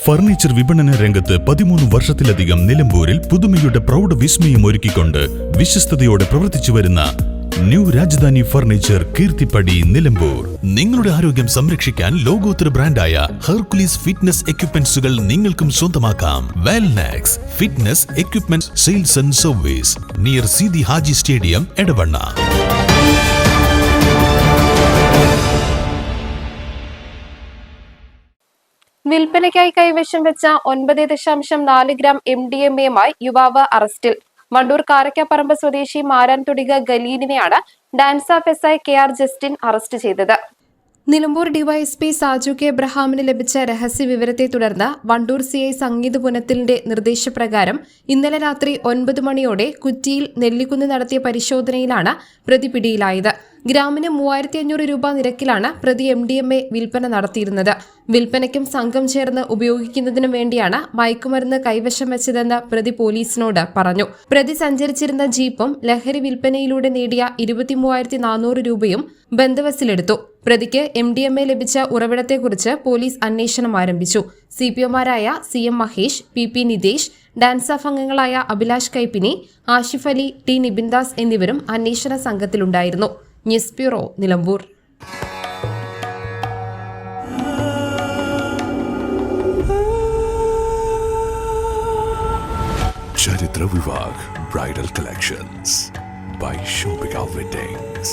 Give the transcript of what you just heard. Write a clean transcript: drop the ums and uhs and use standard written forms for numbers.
Furniture വിപണന രംഗത്ത് 13 വർഷത്തിലധികം നിലമ്പൂരിൽ പുതുമയുടെ പ്രൗഢ വിസ്മയം ഒരുക്കിക്കൊണ്ട് വിശ്വസ്തയോടെ പ്രവർത്തിച്ചു വരുന്ന ന്യൂ രാജധാനി ഫർണിച്ചർ കീർത്തിപ്പടി നിലമ്പൂർ. നിങ്ങളുടെ ആരോഗ്യം സംരക്ഷിക്കാൻ ലോകോത്തര ബ്രാൻഡായ ഹെർക്കുലീസ് ഫിറ്റ്നസ് എക്യുപ്മെന്റ്സുകൾ നിങ്ങൾക്കും സ്വന്തമാക്കാം. Wellnex fitness equipment sales and service near Seethi Haji stadium, Edavanna. വിൽപ്പനയ്ക്കായി കൈവശം വെച്ച 9.4 ഗ്രാം MDMA-യുമായി യുവാവ് അറസ്റ്റിൽ. വണ്ടൂർ കാരക്കാപ്പറമ്പ് സ്വദേശി മാരാൻതൊടിക ഗലീലിനെയാണ് DANSAF SI KR Justin arrest ചെയ്തത്. നിലമ്പൂർ ഡിവൈഎസ്പി സാജു കെ എബ്രഹാമിന് ലഭിച്ച രഹസ്യ വിവരത്തെ തുടർന്ന് വണ്ടൂർ CI സംഗീത് പുനത്തിലിന്റെ നിർദ്ദേശപ്രകാരം ഇന്നലെ രാത്രി 9 മണിയോടെ കുറ്റിയിൽ നെല്ലിക്കുന്ന് നടത്തിയ പരിശോധനയിലാണ് പ്രതി പിടിയിലായത്. ഗ്രാമിന് 3500 രൂപ നിരക്കിലാണ് പ്രതി MDMA വിൽപ്പന നടത്തിയിരുന്നത്. വിൽപ്പനയ്ക്കും സംഘം ചേർന്ന് ഉപയോഗിക്കുന്നതിനും വേണ്ടിയാണ് മയക്കുമരുന്ന് കൈവശം വെച്ചതെന്ന് പ്രതി പോലീസിനോട് പറഞ്ഞു. പ്രതി സഞ്ചരിച്ചിരുന്ന ജീപ്പും ലഹരി വിൽപ്പനയിലൂടെ നേടിയ 23,400 രൂപയും ബന്ദവസിലെടുത്തു. പ്രതിക്ക് MDMA ലഭിച്ച ഉറവിടത്തെക്കുറിച്ച് പോലീസ് അന്വേഷണം ആരംഭിച്ചു. CPOമാരായ CM Mahesh, PP Nitesh, dance of അംഗങ്ങളായ അഭിലാഷ് കൈപ്പിനി, ആഷിഫ് അലി, T നിബിൻദാസ് എന്നിവരും അന്വേഷണ സംഘത്തിലുണ്ടായിരുന്നു. News bureau, Nilambur. Charithra Vivah bridal collections by Shobhika Weddings.